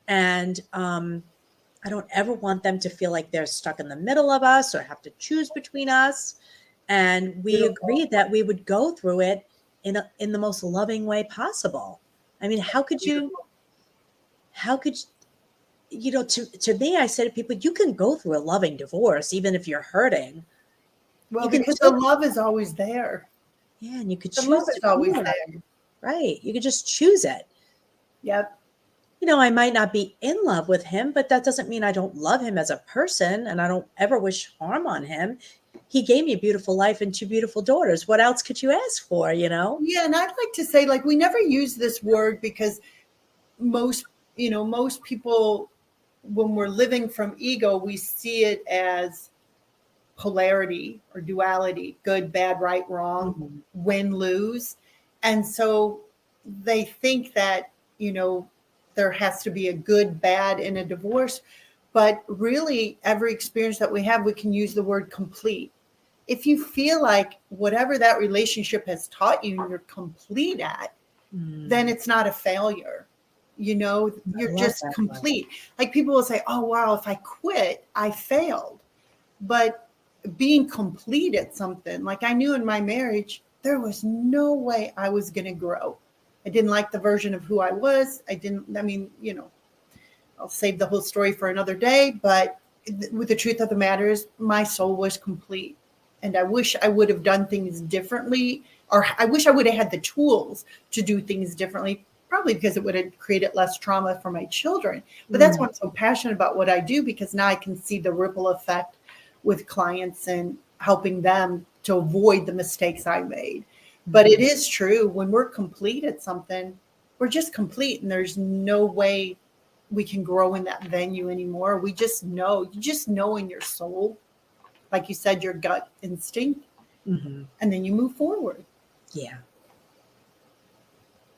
A: And I don't ever want them to feel like they're stuck in the middle of us or have to choose between us. And we
B: Beautiful.
A: agreed that we would go through it in the most loving way possible. I mean, how could you, to me, I say to people, you can go through a loving divorce, even if you're hurting.
B: Well,
A: You can
B: because the
A: still,
B: love is always there.
A: yeah, and you could
B: The love
A: choose to
B: is always
A: be in
B: there.
A: it, right? You could just choose it.
B: Yep.
A: I might not be in love with him, but that doesn't mean I don't love him as a person and I don't ever wish harm on him. He gave me a beautiful life and two beautiful daughters. What else could you ask for,
B: Yeah, and I'd like to say, like, we never use this word because most, most people, when we're living from ego, we see it as polarity or duality, good, bad, right, wrong,
A: Mhm.
B: win, lose. And so they think that, there has to be a good, bad in a divorce. But really, every experience that we have, we can use the word complete. If you feel like whatever that relationship has taught you, you're complete at, then
A: Mm.
B: it's not a failure.
A: I
B: You're
A: love
B: just
A: that one.
B: complete. Like people will say, oh, wow, if I quit, I failed. But being complete at something, like I knew in my marriage, there was no way I was going to grow. I didn't like the version of who I was. I mean, I'll save the whole story for another day. But with the truth of the matter is, my soul was complete. And I wish I would have done things differently, or I wish I would have had the tools to do things differently, probably because it would have created less trauma for my children. But that's why
A: Mm.
B: I'm so passionate about what I do, because now I can see the ripple effect with clients and helping them to avoid the mistakes I made. But it
A: Mhm.
B: is true, when we're complete at something, we're just complete, and there's no way we can grow in that venue anymore. You just know in your soul, like you said, your gut instinct,
A: Mhm.
B: and then you move forward.
A: Yeah.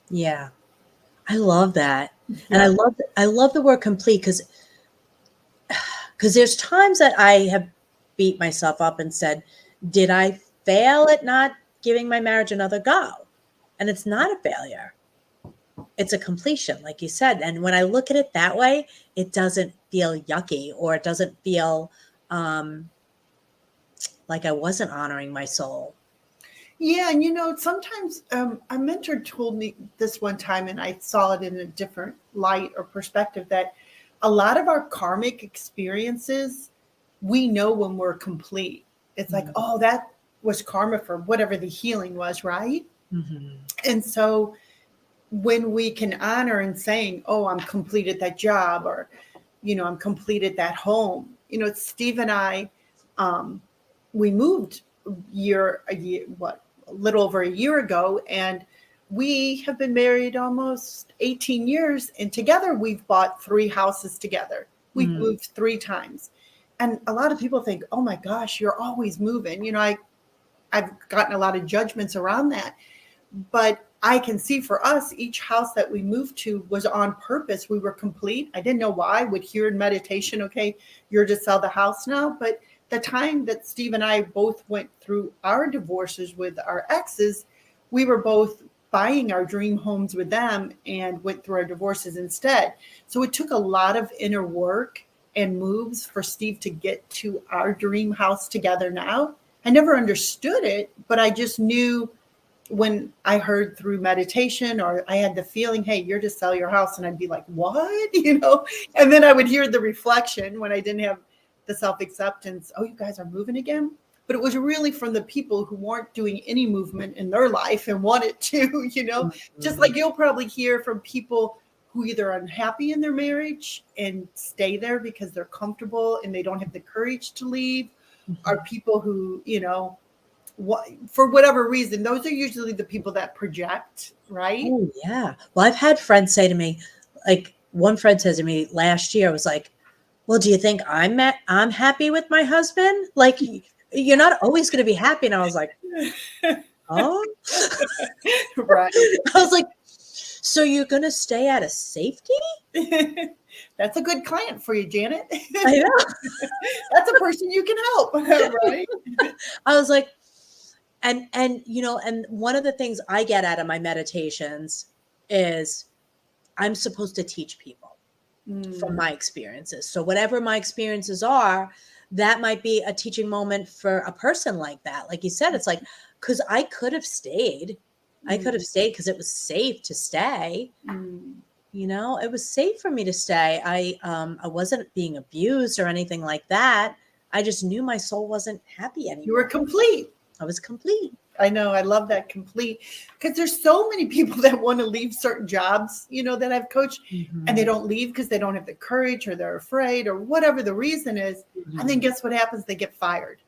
A: Yeah. I love that. And
B: Yeah.
A: I love the word complete because there's times that I have beat myself up and said, did I fail at not giving my marriage another go? And it's not a failure. It's a completion, like you said. And when I look at it that way, it doesn't feel yucky, or it doesn't feel um, like I wasn't honoring my soul.
B: Yeah, and sometimes a mentor told me this one time, and I saw it in a different light or perspective, that a lot of our karmic experiences, we know when we're complete. It's like,
A: Mm.
B: oh, that was karma for whatever the healing was, right?
A: Mhm.
B: And so when we can honor and saying, oh, I'm complete at that job, or, I'm complete at that home. Steve and I, um, we moved a little over a year ago, and we have been married almost 18 years. And together we've bought 3 houses together. We've
A: Mm.
B: moved 3 times. And a lot of people think, oh my gosh, you're always moving. I've gotten a lot of judgments around that. But I can see for us, each house that we moved to was on purpose. We were complete. I didn't know why. I would hear in meditation, okay, you're to sell the house now. But the time that Steve and I both went through our divorces with our exes, we were both buying our dream homes with them and went through our divorces instead. So it took a lot of inner work and moves for Steve to get to our dream house together now. I never understood it, but I just knew when I heard through meditation, or I had the feeling, hey, you're to sell your house. And I'd be like, what? And then I would hear the reflection when I didn't have the self acceptance. Oh, you guys are moving again. But it was really from the people who weren't doing any movement in their life and wanted to, just
A: Mhm.
B: like you'll probably hear from people who either are unhappy in their marriage and stay there because they're comfortable and they don't have the courage to leave, are
A: Mhm.
B: people who, for whatever reason, those are usually the people that project, right?
A: Oh, yeah. Well, I've had friends say to me, like one friend said to me last year, was like, "Well, do you think I'm happy with my husband? Like, you're not always going to be happy." And I was like, "Oh,"
B: Right.
A: I was like, "So you're going to stay out of safety?"
B: That's a good client for you, Janet.
A: I know.
B: That's a person you can help, right?
A: I was like, and one of the things I get out of my meditations is I'm supposed to teach people from
B: Mm,
A: my experiences. So whatever my experiences are, that might be a teaching moment for a person like that. Like you said, it's like, because I could have stayed I could have stayed because it was safe to stay.
B: Mm.
A: It was safe for me to stay. I wasn't being abused or anything like that. I just knew my soul wasn't happy
B: You were
A: anymore.
B: complete.
A: I was complete.
B: I know. I love that complete, because there's so many people that want to leave certain jobs, that I've coached, and they don't leave because they don't have the courage, or they're afraid, or whatever the reason is. And then guess what happens? They get fired.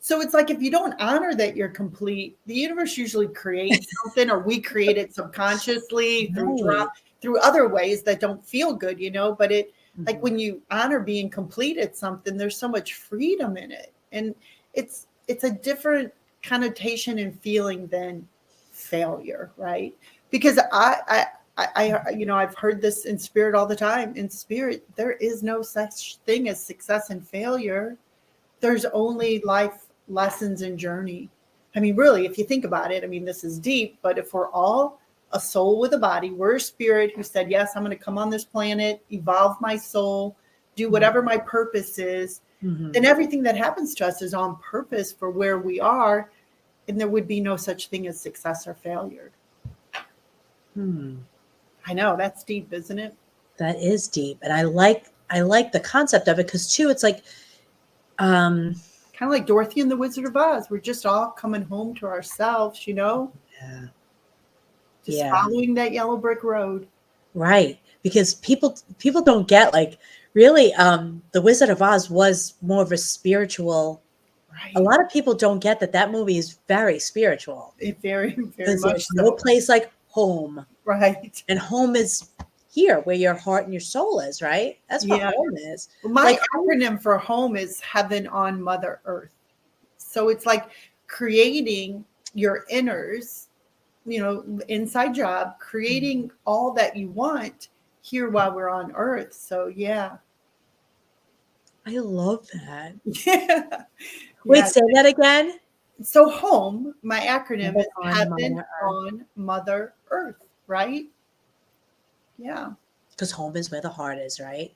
B: So it's like, if you don't honor that you're complete, the universe usually creates something, or we create it subconsciously
A: Right.
B: through other ways that don't feel good, but it, like,
A: Mhm.
B: when you honor being complete at something, there's so much freedom in it. And it's a different connotation and feeling than failure, right? Because I've heard this in spirit all the time. In spirit, there is no such thing as success and failure. There's only life lessons and journey. I mean, really, if you think about it, I mean, this is deep, but if we're all a soul with a body, we're a spirit who said, yes, I'm going to come on this planet, evolve my soul, do whatever my purpose is, then everything that happens to us is on purpose for where we are. And there would be no such thing as success or failure. I know, that's deep, isn't it?
A: That is deep. And I like the concept of it, because too, it's like,
B: Kind of like Dorothy and the Wizard of Oz. We're just all coming home to ourselves,
A: yeah,
B: just
A: yeah,
B: following that yellow brick road.
A: right. Because people don't get, like, really, the Wizard of Oz was more of a spiritual.
B: Right.
A: A lot of people don't get that movie is very spiritual,
B: It very, very
A: because
B: much
A: there's no
B: so.
A: place like home,
B: Right.
A: and home is here where your heart and your soul is, right? That's what
B: Yeah.
A: home is.
B: Well, my
A: Like,
B: acronym for home is Heaven on Mother Earth. So it's like creating your inners, inside job, creating all that you want here while we're on Earth. So yeah.
A: I love that.
B: Yeah.
A: Wait,
B: Yeah.
A: say that again.
B: So home, my acronym
A: Heaven
B: is
A: on
B: Heaven
A: Mother Earth.
B: on Mother Earth, right? Yeah.
A: Because home is where the heart is, right?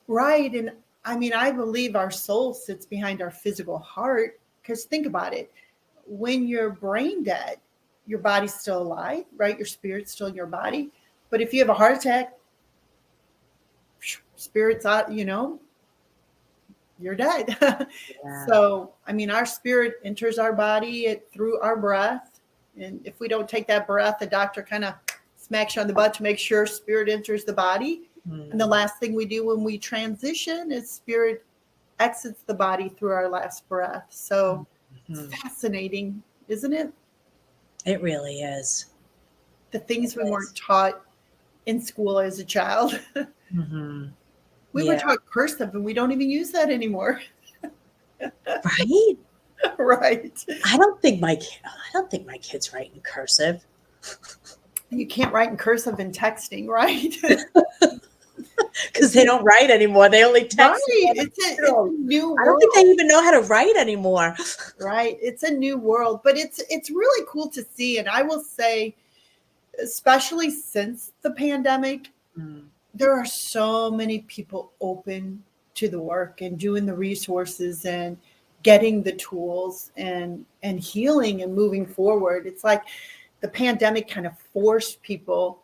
B: Right. And I mean, I believe our soul sits behind our physical heart, because think about it. When you're brain dead, your body's still alive, right? Your spirit's still in your body. But if you have a heart attack, spirit's out, you're dead.
A: Yeah.
B: So, I mean, our spirit enters our body through our breath. And if we don't take that breath, the doctor kind of smacks you on the butt to make sure spirit enters the body. And the last thing we do when we transition is spirit exits the body through our last breath. So it's fascinating, isn't it?
A: It really is.
B: The things we weren't taught in school as a child. We were
A: Yeah.
B: taught cursive, and we don't even use that anymore.
A: Right?
B: Right.
A: I don't think my kids write in cursive.
B: You can't write in cursive in texting, right?
A: Because they don't write anymore. They only
B: Right.
A: text.
B: It's a new
A: I don't
B: world.
A: think they even know how to write anymore.
B: Right. It's a new world, but it's really cool to see. And I will say, especially since the pandemic, there are so many people open to the work and doing the resources and getting the tools and healing and moving forward. It's like the pandemic kind of forced people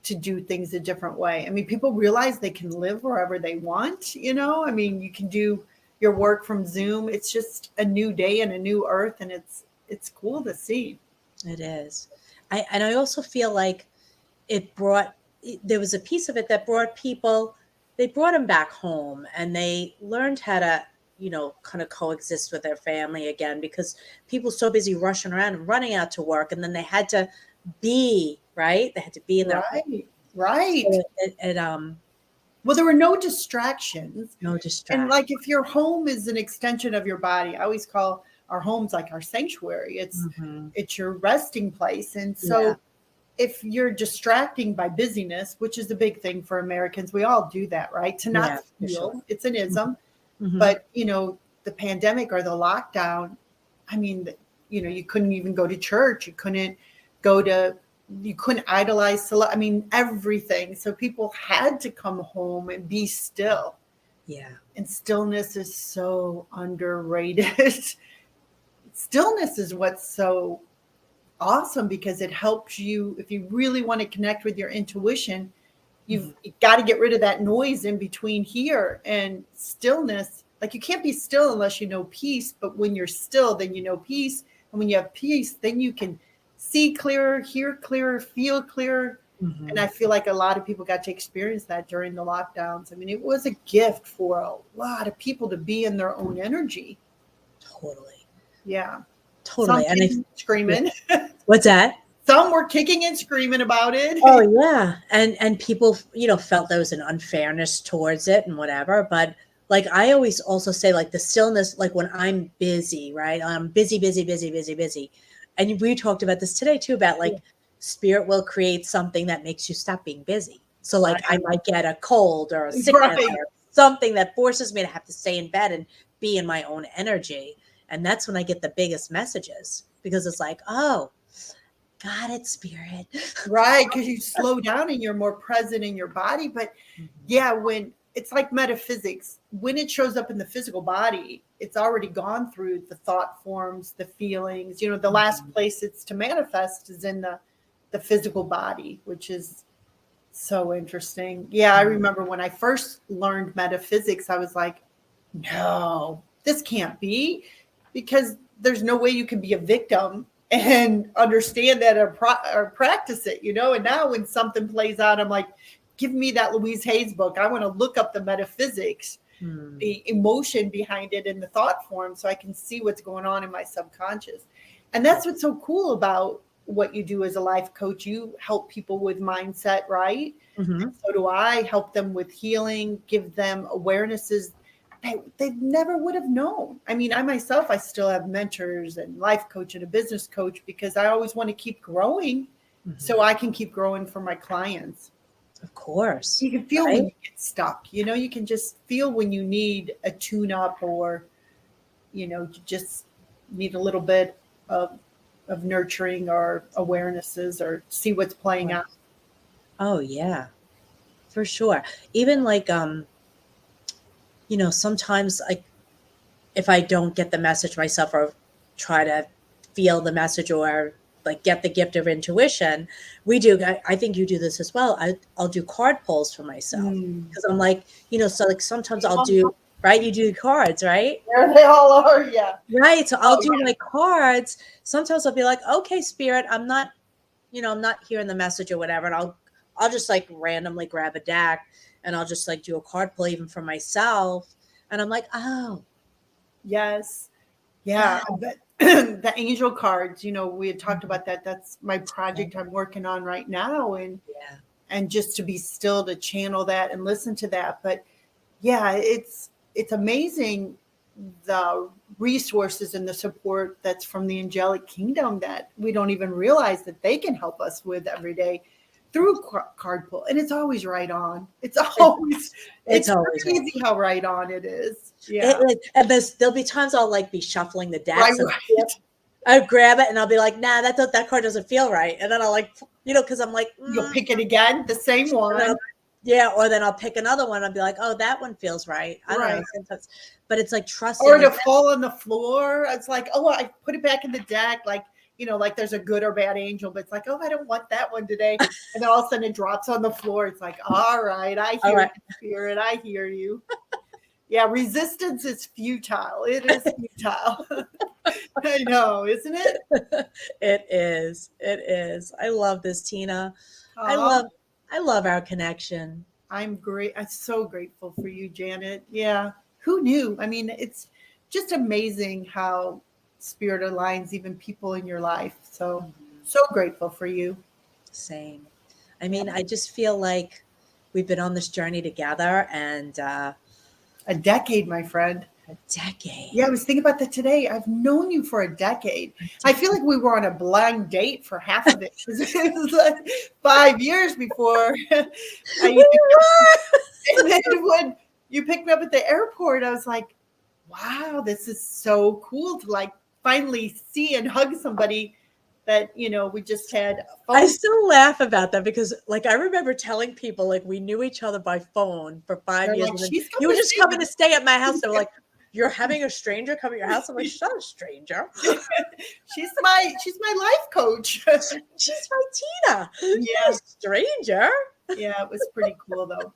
B: to do things a different way. I mean, people realize they can live wherever they want, I mean, you can do your work from Zoom. It's just a new day and a new earth, and it's cool to see.
A: It is. I also feel like there was a piece of it that they brought them back home, and they learned how to, kind of coexist with their family again, because people so busy rushing around and running out to work, and then they had to be, right? They had to be in their home.
B: Right.
A: So
B: well, there were no distractions.
A: no
B: And
A: distraction.
B: like, if your home is an extension of your body, I always call our homes like our sanctuary. It's your resting place. And so if you're distracting by busyness, which is a big thing for Americans, we all do that, right? To not feel,
A: sure.
B: It's an ism. But, the pandemic or the lockdown, I mean, you couldn't even go to church. You couldn't idolize, I mean, everything. So people had to come home and be still.
A: Yeah.
B: And stillness is so underrated. Stillness is what's so awesome because it helps you if you really want to connect with your intuition. You've
A: Mhm.
B: got to get rid of that noise in between here and stillness. Like you can't be still unless you know peace, but when you're still, then you know peace. And when you have peace, then you can see clearer, hear clearer, feel clearer. And I
A: Mhm.
B: feel like a lot of people got to experience that during the lockdowns. I mean, it was a gift for a lot of people to be in their own energy.
A: Totally.
B: Yeah. Some
A: Totally. And
B: kicking,
A: yeah.
B: screaming.
A: What's that?
B: Some were kicking and screaming about
A: Oh
B: it.
A: yeah. And people, felt there was an unfairness towards it and whatever. But like I always also say, like the stillness, like when I'm busy, right? I'm busy, busy, busy, busy, busy. And we talked about this today too, about like spirit will create something that makes you stop being busy. So like I
B: Right.
A: might get a cold or a sickness
B: Right.
A: or something that forces me to have to stay in bed and be in my own energy. And that's when I get the biggest messages because it's like, oh, got it, spirit.
B: Right, because you slow down and you're more present in your body. But
A: Mhm.
B: yeah, when it's like metaphysics, when it shows up in the physical body, it's already gone through the thought forms, the feelings. You know, the last
A: Mhm.
B: place it's to manifest is in the physical body, which is so interesting. Yeah, I
A: Mhm.
B: remember when I first learned metaphysics, I was like, no, this can't be because there's no way you can be a victim and understand that or practice it, you know? And now when something plays out, I'm like, give me that Louise Hayes book. I want to look up the metaphysics,
A: Hmm.
B: the emotion behind it in the thought form so I can see what's going on in my subconscious. And that's what's so cool about what you do as a life coach. You help people with mindset, right?
A: Mhm.
B: So do I help them with healing, give them awarenesses they never would have known. I mean, I myself, I still have mentors and life coach and a business coach because I always want to keep growing so
A: Mhm.
B: I can keep growing for my clients.
A: Of course,
B: You can feel
A: right?
B: when you get stuck, you know, you can just feel when you need a tune up or, you just need a little bit of, of nurturing or awarenesses or see what's playing out.
A: Oh, yeah, for sure. Even like, sometimes like if I don't get the message myself or try to feel the message or like get the gift of intuition, I think you do this as well. I'll do card pulls for myself
B: Mm.
A: because I'm like, so like sometimes I'll do, right? You do cards, right?
B: There they all are. Yeah.
A: Right. So I'll
B: Oh,
A: do my cards. Sometimes I'll be like, okay, spirit, I'm not hearing the message or whatever. And I'll just like randomly grab a deck and I'll just like do a card pull even for myself. And I'm like, oh,
B: yes. Yeah,
A: God.
B: but the angel cards, we had talked
A: Mhm.
B: about that. That's my project I'm working on right now, and
A: Yeah.
B: and just to be still to channel that and listen to that. But yeah, it's amazing the resources and the support that's from the angelic kingdom that we don't even realize that they can help us with every day through card pull, and it's always right on. It's
A: It's
B: always
A: it's
B: it's
A: always right.
B: crazy how right on it is.
A: It
B: Yeah,
A: like and there'll be times I'll like be shuffling the
B: right,
A: decks and
B: right.
A: I grab it and I'll be like, nah, that card doesn't feel right. And then I'll like, because I'm like,
B: You'll pick it again, the same
A: and then
B: one.
A: yeah, or then I'll pick another one and be like, oh, that one feels right. I don't know.
B: Right.
A: Sometimes, but it's like
B: Or
A: trusting
B: to
A: and
B: fall on the floor. It's like, oh, I put it back in the deck. Like, like there's a good or bad angel, but it's like, oh, I don't want that one today. And then all of a sudden it drops on the floor. It's like, all right, I
A: all
B: hear
A: right.
B: you, spirit. I hear you. Yeah, resistance is futile. It is futile. I know, isn't it?
A: It is. It is. I love this, Tina. I
B: Oh,
A: love I love our connection.
B: I'm great. I'm so grateful for you, Janet. Yeah. Who knew? I mean, it's just amazing how spirit aligns even people in your life. So,
A: Mhm.
B: so grateful for you.
A: Same. I
B: Yeah.
A: mean, I just feel like we've been on this journey together and
B: A decade, my friend.
A: a decade.
B: Yeah, I was thinking about that today. I've known you for a decade.
A: A
B: I feel
A: decade.
B: like we were on a blind date for half of it. It was like 5 years before I
A: We
B: even,
A: were.
B: and then when you picked me up at the airport, I was like, wow, this is so cool to like finally see and hug somebody that, we just had a
A: I
B: phone.
A: still laugh about that because, like, I remember telling people, like, we knew each other by phone for 5
B: They're
A: years,
B: like,
A: and then
B: she's
A: you
B: coming
A: were
B: to
A: just
B: stay
A: coming
B: with
A: to stay at my house. They were like, you're having a stranger come at your house. I'm like, she's not a stranger.
B: She's my life coach.
A: She's my Tina. She's
B: Yeah.
A: not a stranger.
B: Yeah, it was pretty cool though.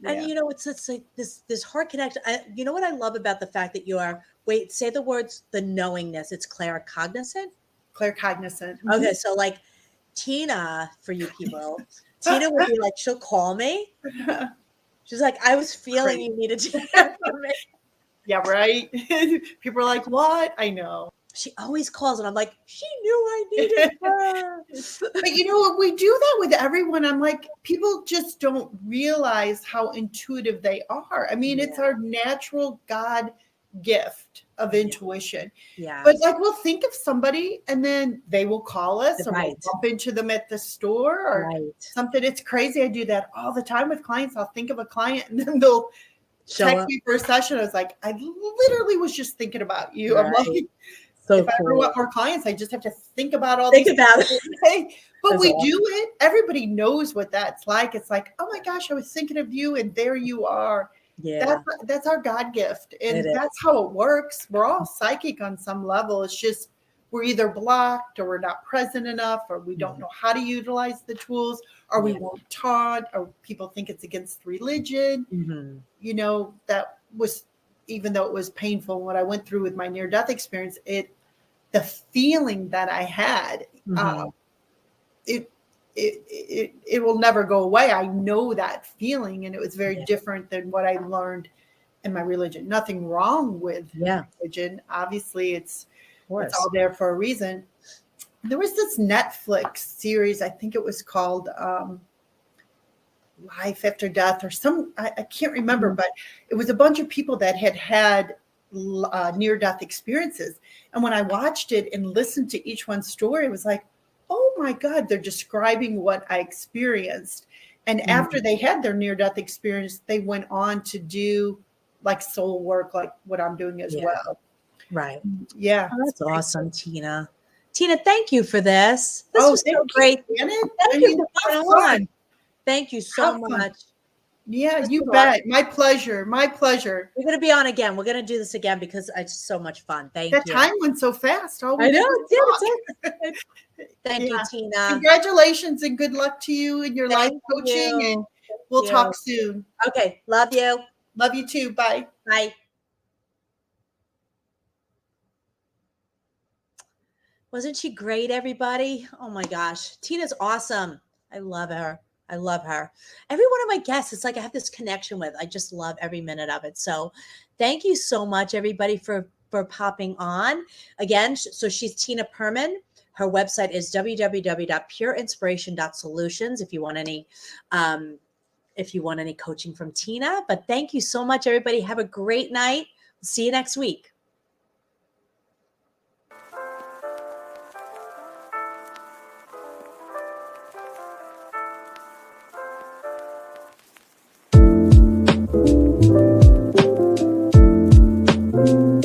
A: And
B: Yeah.
A: you know, it's like this heart connection. You know what I love about the fact that you are, wait, say the words, the knowingness. It's claircognizant.
B: Claircognizant.
A: Okay, so like Tina, for you people, Tina would be like, she'll call me. She's like, I was feeling you needed to hear from me.
B: Yeah, right. People are like, what? I know.
A: She always calls, and I'm like, she knew I needed her.
B: But you know what? We do that with everyone. I'm like, people just don't realize how intuitive they are. I mean, it's our natural God gift of intuition.
A: Yeah.
B: But like, we'll think of somebody and then they will call us or
A: Right.
B: we'll bump into them at the store or something. It's crazy. I do that all the time with clients. I'll think of a client and then they'll text me for a session. I was like, I literally was just thinking about you. I'm like,
A: so
B: if I ever want more clients, I just have to think about all
A: these
B: about it. But
A: That's
B: we
A: awesome.
B: do it. Everybody knows what that's like. It's like, oh my gosh, I was thinking of you, and there you are.
A: Yeah.
B: That's our God gift. And that's how it works. We're all psychic on some level. It's just we're either blocked or we're not present enough, or we don't know how to utilize the tools, or we weren't taught, or people think it's against religion.
A: Mm-hmm.
B: You know, that was, even though it was painful, what I went through with my near-death experience, the feeling that I had, it will never go away. I know that feeling, and it was very different than what I learned in my religion. Nothing wrong with religion. Obviously, it's all there for a reason. There was this Netflix series, I think it was called Life After Death or I can't remember, but it was a bunch of people that had near-death experiences. And when I watched it and listened to each one's story, it was like, oh my God, they're describing what I experienced. And after they had their near-death experience, they went on to do like soul work, like what I'm doing as well.
A: Right.
B: Yeah.
A: Oh, that's awesome, Tina. Tina, thank you for this. This was so great.
B: Thank you for coming on.
A: Thank you so much.
B: Yeah, you bet. My pleasure. My pleasure.
A: We're going to be on again. We're going to do this again because it's so much fun. Thank you.
B: That time went so fast.
A: I know it did. Thank you, Tina.
B: Congratulations and good luck to you in your life coaching. And we'll talk soon.
A: Okay. Love you.
B: Love you too. Bye.
A: Bye. Wasn't she great, everybody? Oh my gosh. Tina's awesome. I love her. I love her. Every one of my guests, it's like I have this connection with. I just love every minute of it. So thank you so much, everybody, for popping on. Again, so she's Tina Perman. Her website is www.pureinspiration.solutions if you want any coaching from Tina. But thank you so much, everybody. Have a great night. See you next week.